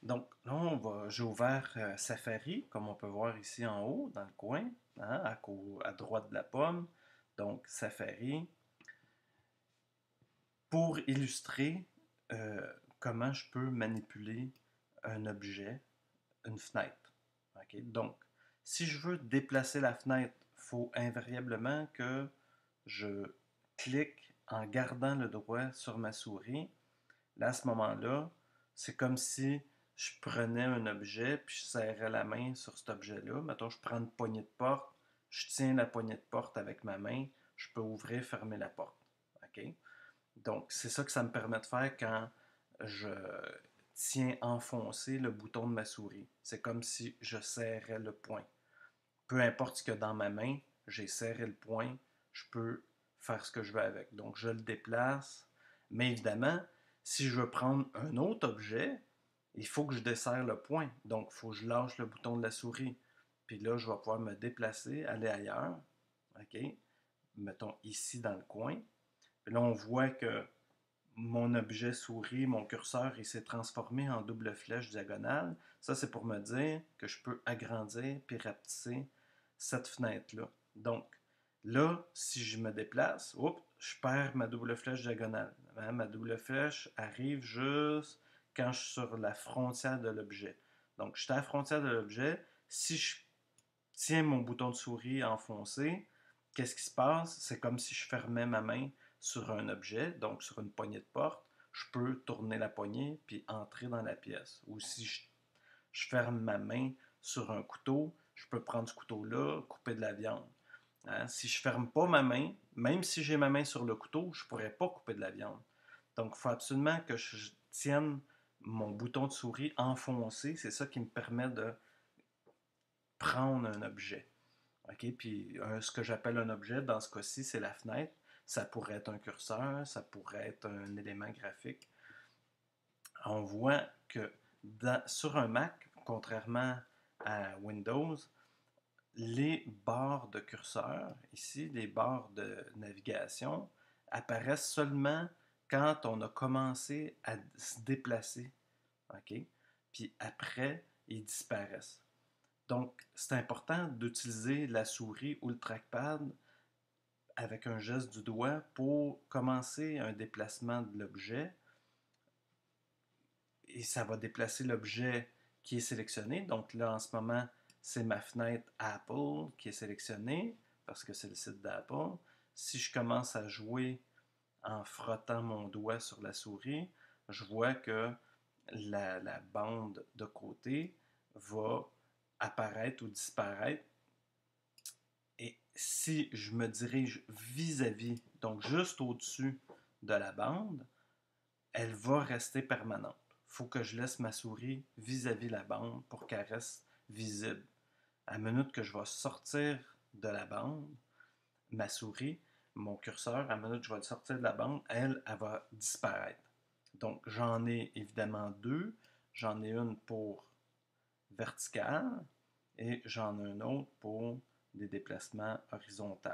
Donc là, j'ai ouvert Safari, comme on peut voir ici en haut, dans le coin, hein, à droite de la pomme. Donc Safari, pour illustrer comment je peux manipuler un objet, une fenêtre. OK? Donc, si je veux déplacer la fenêtre, il faut invariablement que je clique en gardant le doigt sur ma souris. Là, à ce moment-là, c'est comme si je prenais un objet puis je serrais la main sur cet objet-là. Mettons, je prends une poignée de porte, je tiens la poignée de porte avec ma main, je peux ouvrir, fermer la porte. OK? Donc, c'est ça que ça me permet de faire quand je tiens enfoncé le bouton de ma souris. C'est comme si je serrais le poing. Peu importe ce que dans ma main, j'ai serré le poing, je peux faire ce que je veux avec. Donc, je le déplace. Mais évidemment, si je veux prendre un autre objet, il faut que je desserre le poing. Donc, il faut que je lâche le bouton de la souris. Puis là, je vais pouvoir me déplacer, aller ailleurs. OK? Mettons ici dans le coin. Puis là, on voit que mon objet souris, mon curseur, il s'est transformé en double flèche diagonale. Ça, c'est pour me dire que je peux agrandir puis rapetisser cette fenêtre-là. Donc, là, si je me déplace, oups, je perds ma double flèche diagonale. Hein, ma double flèche arrive juste quand je suis sur la frontière de l'objet. Donc, je suis à la frontière de l'objet. Si je tiens mon bouton de souris enfoncé, qu'est-ce qui se passe? C'est comme si je fermais ma main sur un objet, donc sur une poignée de porte. Je peux tourner la poignée puis entrer dans la pièce. Ou si je ferme ma main sur un couteau, je peux prendre ce couteau-là, couper de la viande. Hein? Si je ferme pas ma main, même si j'ai ma main sur le couteau, je pourrais pas couper de la viande. Donc, il faut absolument que je tienne mon bouton de souris enfoncé. C'est ça qui me permet de prendre un objet. OK? Puis ce que j'appelle un objet, dans ce cas-ci, c'est la fenêtre. Ça pourrait être un curseur, ça pourrait être un élément graphique. On voit que sur un Mac, contrairement à Windows, les barres de curseur, ici, les barres de navigation, apparaissent seulement quand on a commencé à se déplacer. OK? Puis après, ils disparaissent. Donc, c'est important d'utiliser la souris ou le trackpad avec un geste du doigt pour commencer un déplacement de l'objet. Et ça va déplacer l'objet qui est sélectionné. Donc là, en ce moment, c'est ma fenêtre Apple qui est sélectionnée parce que c'est le site d'Apple. Si je commence à jouer en frottant mon doigt sur la souris, je vois que la bande de côté va apparaître ou disparaître. Et si je me dirige vis-à-vis, donc juste au-dessus de la bande, elle va rester permanente. Il faut que je laisse ma souris vis-à-vis la bande pour qu'elle reste visible. À la minute que je vais sortir de la bande, ma souris, mon curseur, à la minute que je vais le sortir de la bande, elle va disparaître. Donc, j'en ai évidemment deux. J'en ai une pour verticale et j'en ai un autre pour des déplacements horizontaux.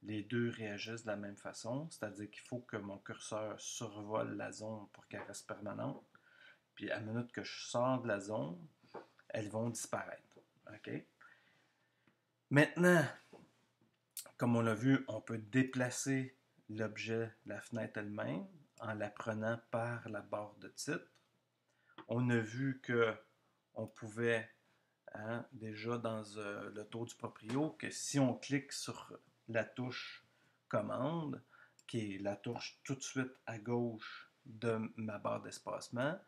Les deux réagissent de la même façon, c'est-à-dire qu'il faut que mon curseur survole la zone pour qu'elle reste permanente. Puis à la minute que je sors de la zone, elles vont disparaître. OK? Maintenant, comme on l'a vu, on peut déplacer l'objet, la fenêtre elle-même, en la prenant par la barre de titre. On a vu que on pouvait, hein, déjà dans le tour du proprio, que si on clique sur la touche commande, qui est la touche tout de suite à gauche de ma barre d'espacement,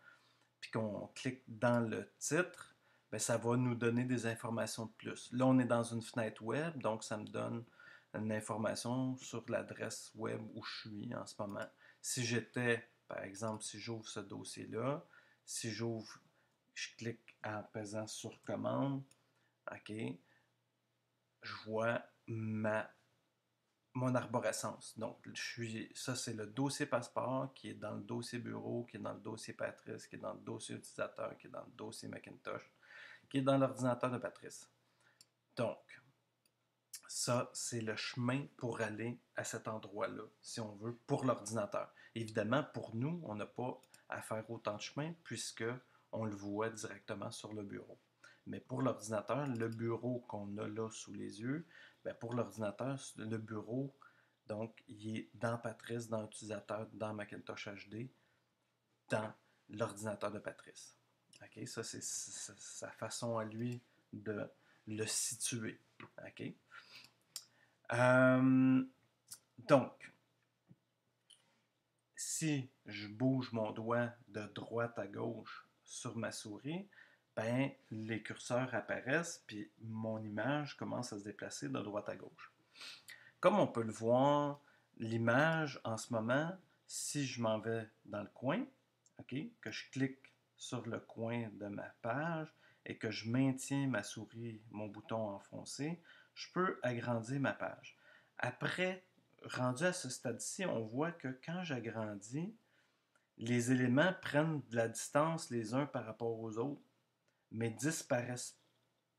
puis qu'on clique dans le titre, ben, ça va nous donner des informations de plus. Là, on est dans une fenêtre web, donc ça me donne une information sur l'adresse web où je suis en ce moment. Si j'étais, par exemple, si j'ouvre ce dossier-là, si j'ouvre, je clique en pesant sur commande, OK, je vois mon arborescence. Donc, ça, c'est le dossier passeport qui est dans le dossier bureau, qui est dans le dossier Patrice, qui est dans le dossier utilisateur, qui est dans le dossier Macintosh, qui est dans l'ordinateur de Patrice. Donc, ça, c'est le chemin pour aller à cet endroit-là, si on veut, pour l'ordinateur. Évidemment, pour nous, on n'a pas à faire autant de chemin puisque on le voit directement sur le bureau. Mais pour l'ordinateur, le bureau qu'on a là sous les yeux, bien pour l'ordinateur, le bureau, donc, il est dans Patrice, dans l'utilisateur, dans Macintosh HD, dans l'ordinateur de Patrice. OK? Ça, c'est sa façon à lui de le situer. OK? Donc, si je bouge mon doigt de droite à gauche sur ma souris, ben, les curseurs apparaissent, puis mon image commence à se déplacer de droite à gauche. Comme on peut le voir, l'image en ce moment, si je m'en vais dans le coin, okay, que je clique sur le coin de ma page et que je maintiens ma souris, mon bouton enfoncé, je peux agrandir ma page. Après, rendu à ce stade-ci, on voit que quand j'agrandis, les éléments prennent de la distance les uns par rapport aux autres, mais disparaissent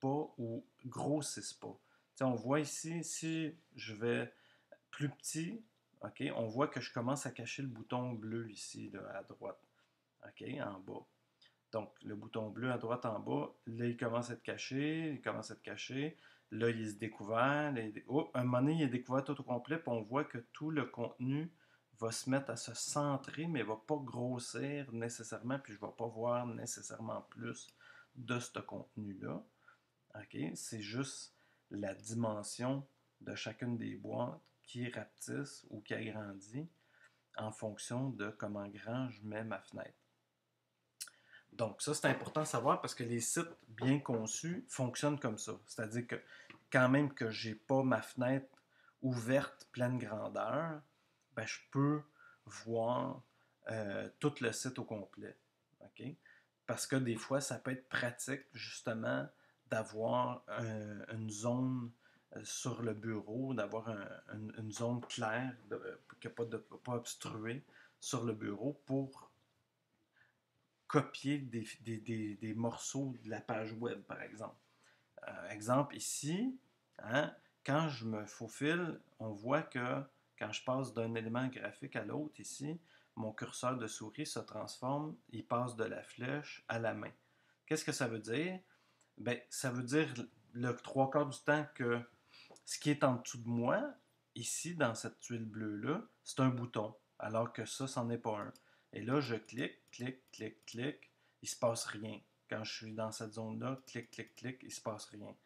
pas ou grossissent pas. T'sais, on voit ici, si je vais plus petit, okay, on voit que je commence à cacher le bouton bleu ici, là, à droite, okay, en bas. Donc, le bouton bleu à droite en bas, là, il commence à être caché, il commence à être caché. Là, il est découvert. Oh, à un moment donné, il est découvert tout au complet, puis on voit que tout le contenu va se mettre à se centrer, mais ne va pas grossir nécessairement, puis je ne vais pas voir nécessairement plus de ce contenu-là. Okay? C'est juste la dimension de chacune des boîtes qui rapetisse ou qui agrandit en fonction de comment grand je mets ma fenêtre. Donc, ça, c'est important à savoir parce que les sites bien conçus fonctionnent comme ça. C'est-à-dire que quand même que je n'ai pas ma fenêtre ouverte pleine grandeur, ben, je peux voir tout le site au complet. Okay? Parce que des fois, ça peut être pratique justement d'avoir une zone sur le bureau, d'avoir une zone claire, qui n'est pas obstruée sur le bureau pour copier des morceaux de la page web, par exemple. Exemple ici, hein, quand je me faufile, on voit que quand je passe d'un élément graphique à l'autre ici, mon curseur de souris se transforme, il passe de la flèche à la main. Qu'est-ce que ça veut dire? Ben, ça veut dire le trois quarts du temps que ce qui est en dessous de moi, ici, dans cette tuile bleue-là, c'est un bouton, alors que ça, c'en est pas un. Et là, je clique, clique, clique, clique, il ne se passe rien. Quand je suis dans cette zone-là, clique, clique, clique, il ne se passe rien.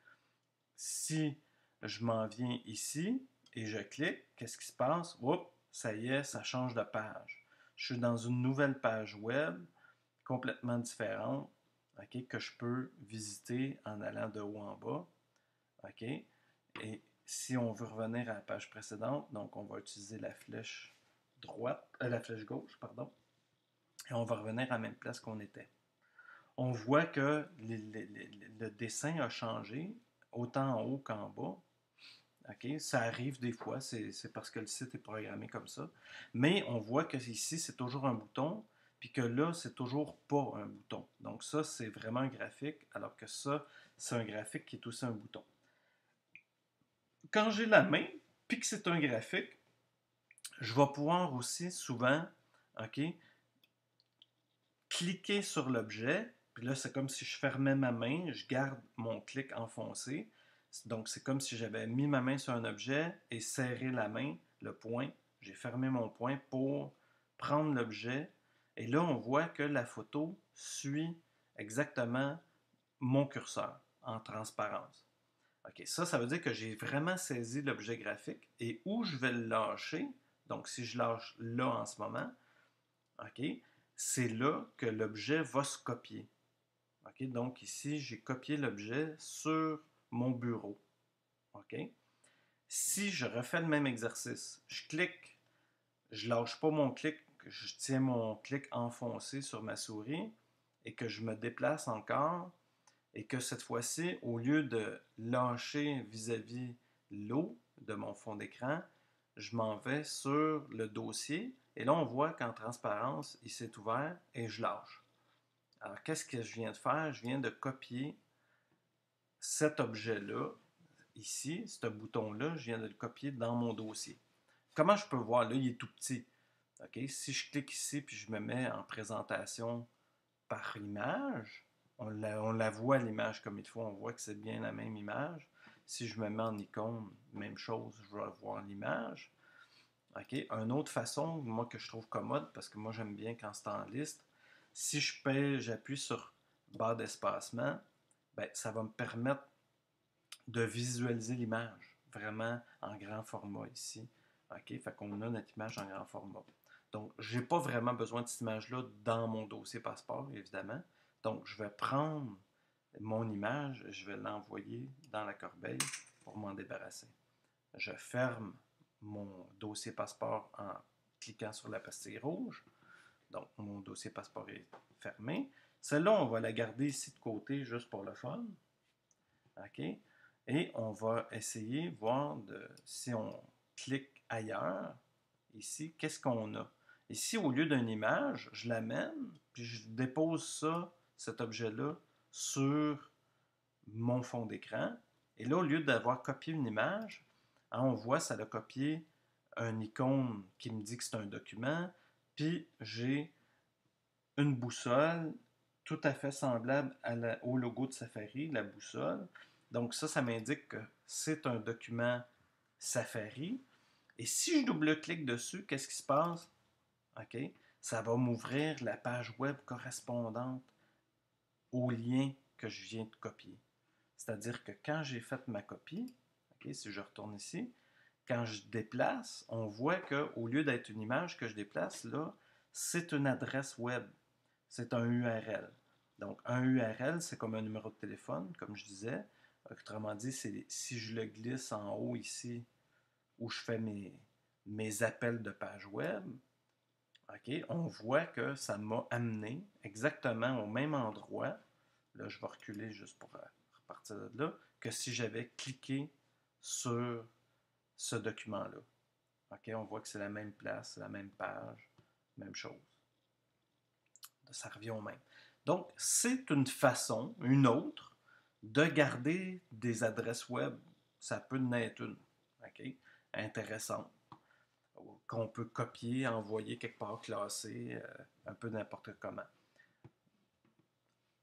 Si je m'en viens ici et je clique, qu'est-ce qui se passe? Oups, ça y est, ça change de page. Je suis dans une nouvelle page web, complètement différente, okay, que je peux visiter en allant de haut en bas. Okay? Et si on veut revenir à la page précédente, donc on va utiliser la flèche la flèche gauche, pardon, et on va revenir à la même place qu'on était. On voit que le dessin a changé, autant en haut qu'en bas. Okay? Ça arrive des fois, c'est parce que le site est programmé comme ça. Mais on voit que ici, c'est toujours un bouton, puis que là, c'est toujours pas un bouton. Donc ça, c'est vraiment un graphique, alors que ça, c'est un graphique qui est aussi un bouton. Quand j'ai la main, puis que c'est un graphique, je vais pouvoir aussi souvent, OK, cliquer sur l'objet, puis là, c'est comme si je fermais ma main, je garde mon clic enfoncé. Donc, c'est comme si j'avais mis ma main sur un objet et serré la main, le poing. J'ai fermé mon poing pour prendre l'objet. Et là, on voit que la photo suit exactement mon curseur en transparence. OK, ça veut dire que j'ai vraiment saisi l'objet graphique et où je vais le lâcher, donc si je lâche là en ce moment, OK, c'est là que l'objet va se copier. OK, donc ici, j'ai copié l'objet sur mon bureau. OK? Si je refais le même exercice, je clique, je lâche pas mon clic, je tiens mon clic enfoncé sur ma souris et que je me déplace encore, et que cette fois-ci, au lieu de lâcher vis-à-vis l'eau de mon fond d'écran, je m'en vais sur le dossier et là on voit qu'en transparence, il s'est ouvert et je lâche. Alors qu'est-ce que je viens de faire? Je viens de copier cet objet-là, ici, ce bouton-là, je viens de le copier dans mon dossier. Comment je peux voir? Là, il est tout petit. Okay? Si je clique ici puis je me mets en présentation par image. On la voit l'image comme il faut, on voit que c'est bien la même image. Si je me mets en icône, même chose, je vais voir l'image. OK? Une autre façon, moi, que je trouve commode, parce que moi, j'aime bien quand c'est en liste, si j'appuie sur barre d'espacement, ben, ça va me permettre de visualiser l'image vraiment en grand format ici. OK? Fait qu'on a notre image en grand format. Donc, je n'ai pas vraiment besoin de cette image-là dans mon dossier passeport, évidemment. Donc, je vais prendre mon image, je vais l'envoyer dans la corbeille pour m'en débarrasser. Je ferme mon dossier passeport en cliquant sur la pastille rouge. Donc, mon dossier passeport est fermé. Celle-là, on va la garder ici de côté juste pour le fun. OK? Et on va essayer, voir si on clique ailleurs, ici, qu'est-ce qu'on a? Ici, au lieu d'une image, je l'amène, puis je dépose ça, cet objet-là, sur mon fond d'écran. Et là, au lieu d'avoir copié une image, hein, on voit, ça a copié une icône qui me dit que c'est un document, puis j'ai une boussole tout à fait semblable au logo de Safari, la boussole. Donc ça m'indique que c'est un document Safari. Et si je double-clique dessus, qu'est-ce qui se passe? OK? Ça va m'ouvrir la page web correspondante au lien que je viens de copier. C'est-à-dire que quand j'ai fait ma copie, OK, si je retourne ici, quand je déplace, on voit qu'au lieu d'être une image que je déplace, là, c'est une adresse web. C'est un URL. Donc, un URL, c'est comme un numéro de téléphone, comme je disais. Autrement dit, si je le glisse en haut ici, où je fais mes appels de page web, OK, on voit que ça m'a amené exactement au même endroit. Là, je vais reculer juste pour repartir de là, que si j'avais cliqué sur ce document-là. OK, on voit que c'est la même place, la même page, même chose. Ça revient au même. Donc, c'est une façon, une autre, de garder des adresses web. Ça peut naître une, OK, intéressante, qu'on peut copier, envoyer quelque part, classer, un peu n'importe comment.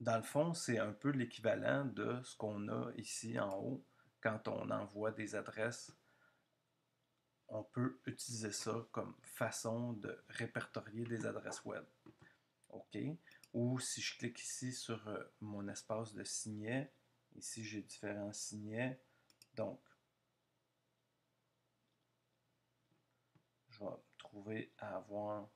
Dans le fond, c'est un peu l'équivalent de ce qu'on a ici en haut quand on envoie des adresses. On peut utiliser ça comme façon de répertorier des adresses web. OK? Ou si je clique ici sur mon espace de signet, ici j'ai différents signets. Donc, je vais me trouver à avoir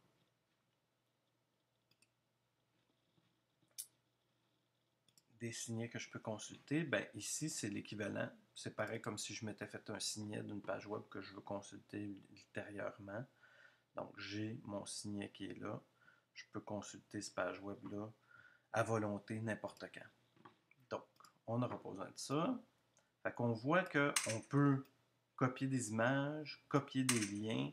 des signets que je peux consulter. Ben, ici, c'est l'équivalent. C'est pareil comme si je m'étais fait un signet d'une page web que je veux consulter ultérieurement. Donc, j'ai mon signet qui est là. Je peux consulter cette page web-là à volonté, n'importe quand. Donc, on n'aura pas besoin de ça. Fait qu'on voit qu'on peut copier des images, copier des liens.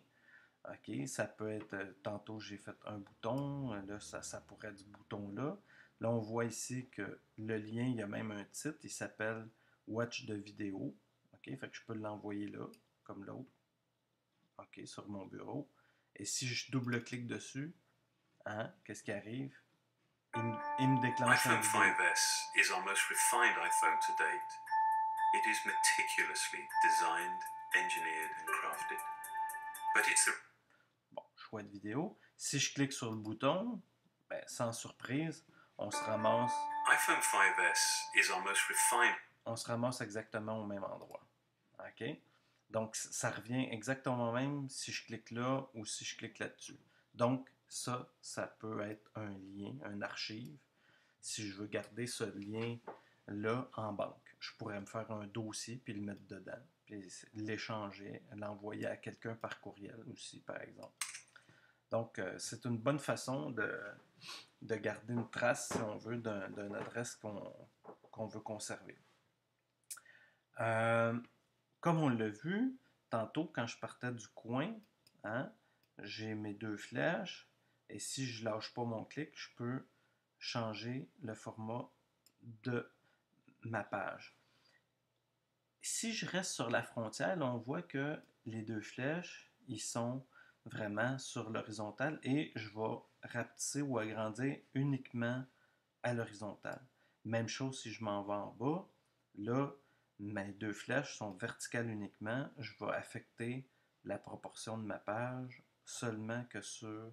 OK, ça peut être, tantôt j'ai fait un bouton, là ça pourrait être du bouton là. Là, on voit ici que le lien, il y a même un titre, il s'appelle Watch de vidéo. OK, fait que je peux l'envoyer là, comme l'autre. OK, sur mon bureau. Et si je double-clique dessus, hein, qu'est-ce qui arrive? Il me déclenche un vidéo. iPhone 5S is our most refined iPhone to date. It is meticulously designed, engineered and crafted. But it's a... Bon, choix de vidéo. Si je clique sur le bouton, ben, sans surprise, on se ramasse. iPhone 5S is our most refined. On se ramasse exactement au même endroit. OK? Donc, ça revient exactement même si je clique là ou si je clique là-dessus. Donc, ça peut être un lien, un archive. Si je veux garder ce lien-là en banque, je pourrais me faire un dossier puis le mettre dedans, puis l'échanger, l'envoyer à quelqu'un par courriel aussi, par exemple. Donc, c'est une bonne façon de garder une trace, si on veut, d'une adresse qu'on veut conserver. Comme on l'a vu, tantôt, quand je partais du coin, hein, j'ai mes deux flèches, et si je ne lâche pas mon clic, je peux changer le format de ma page. Si je reste sur la frontière, là, on voit que les deux flèches, ils sont vraiment sur l'horizontale et je vais rapetisser ou agrandir uniquement à l'horizontale. Même chose si je m'en vais en bas. Là, mes deux flèches sont verticales uniquement. Je vais affecter la proportion de ma page seulement que sur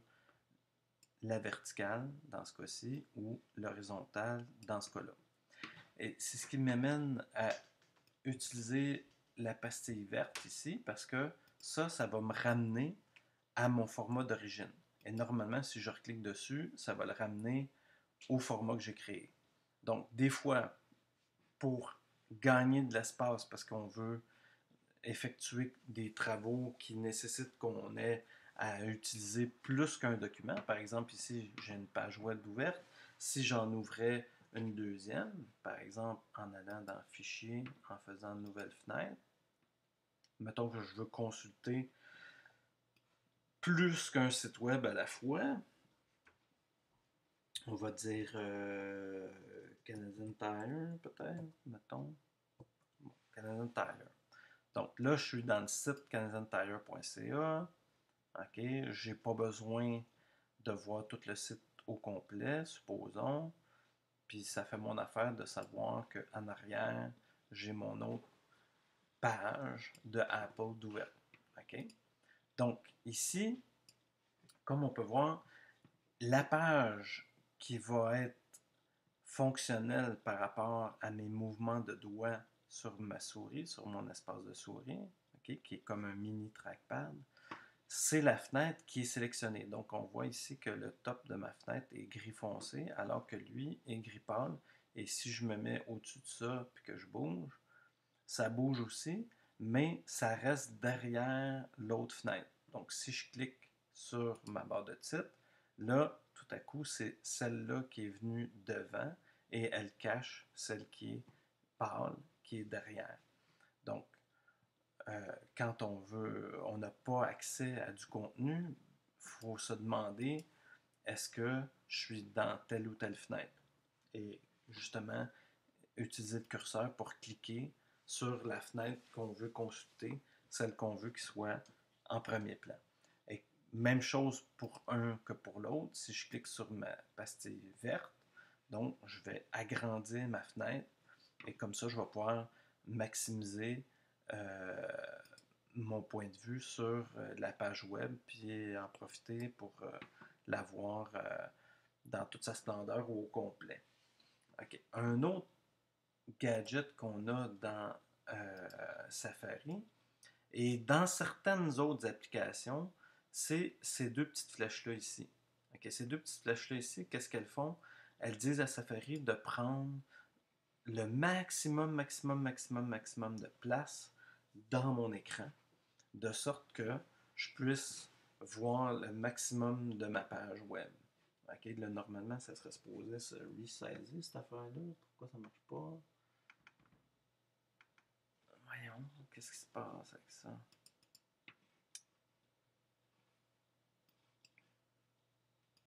la verticale, dans ce cas-ci, ou l'horizontale, dans ce cas-là. Et c'est ce qui m'amène à utiliser la pastille verte ici, parce que ça va me ramener à mon format d'origine. Et normalement, si je reclique dessus, ça va le ramener au format que j'ai créé. Donc, des fois, pour gagner de l'espace, parce qu'on veut effectuer des travaux qui nécessitent qu'on ait à utiliser plus qu'un document. Par exemple, ici, j'ai une page web ouverte. Si j'en ouvrais une deuxième, par exemple en allant dans Fichier, en faisant une nouvelle fenêtre, mettons que je veux consulter plus qu'un site web à la fois, on va dire Canadian Tire, peut-être, mettons. Bon, Canadian Tire. Donc là, je suis dans le site canadiantire.ca. OK, j'ai pas besoin de voir tout le site au complet, supposons. Puis ça fait mon affaire de savoir qu'en arrière, j'ai mon autre page de Apple d'ouverte. OK? Donc ici, comme on peut voir, la page qui va être fonctionnelle par rapport à mes mouvements de doigts sur ma souris, sur mon espace de souris, okay, qui est comme un mini trackpad, c'est la fenêtre qui est sélectionnée. Donc, on voit ici que le top de ma fenêtre est gris foncé, alors que lui est gris pâle. Et si je me mets au-dessus de ça et que je bouge, ça bouge aussi, mais ça reste derrière l'autre fenêtre. Donc, si je clique sur ma barre de titre, là, tout à coup, c'est celle-là qui est venue devant et elle cache celle qui est pâle, qui est derrière. Donc, quand on n'a pas accès à du contenu, il faut se demander est-ce que je suis dans telle ou telle fenêtre. Et justement, utiliser le curseur pour cliquer sur la fenêtre qu'on veut consulter, celle qu'on veut qu'il soit en premier plan. Et même chose pour un que pour l'autre. Si je clique sur ma pastille verte, donc je vais agrandir ma fenêtre et comme ça, je vais pouvoir maximiser mon point de vue sur la page web, puis en profiter pour la voir dans toute sa splendeur ou au complet. OK. Un autre gadget qu'on a dans Safari et dans certaines autres applications, c'est ces deux petites flèches-là ici. Okay. Ces deux petites flèches-là ici, qu'est-ce qu'elles font? Elles disent à Safari de prendre le maximum de place dans mon écran, de sorte que je puisse voir le maximum de ma page web. OK, là, normalement, ça serait supposé se resizer, cette affaire-là. Pourquoi ça ne marche pas? Voyons, qu'est-ce qui se passe avec ça?